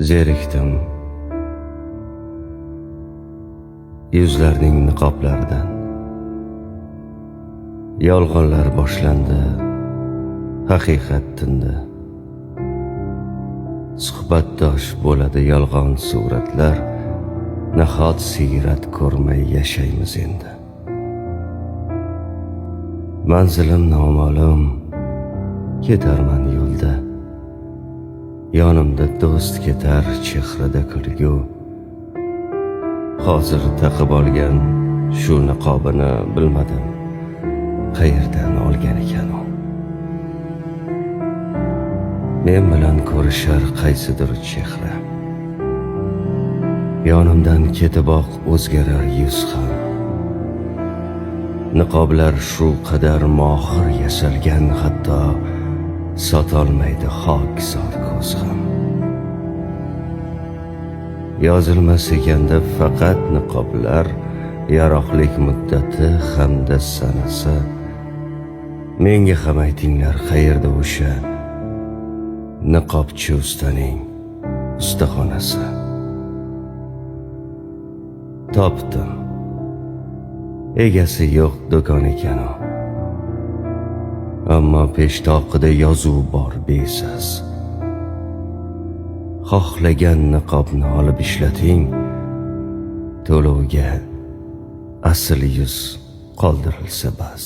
Zerikdim yuzlarning niqoblaridan. Yolg'onlar boshlandi, haqiqat tindi. Suhbatdosh bo'ladi yolg'on suratlar, nahot siyrat ko'rmay yashaymiz endi. Manzilim noma'lum, ketarman yo'lda. Yonimda do'st ketar, chehrada kulgu. Hozir taqib olgan shu niqobini bilmadim, qayerdan olgan ekan u. Men bilan ko'rishar qaysidir chehra. Yonimdan ketiboq o'zgarar yuz ham. Niqoblar shu qadar mohir yasalgan, hatto sotolmaydi xokisor ko'z ham. Yozilmas ekanda faqat niqoblar, yaroqlik muddati hamda sanasi. Menga ham aytinglar, qayerda o'sha niqobchi ustaning ustaxonasi? Topdim, egasi yo'q do'kon ekan u. Ammo peshtoqida yozuv bor besas. Xohlagan niqobni olib ishlating, to'lovga asl yuz qoldirilsa bas.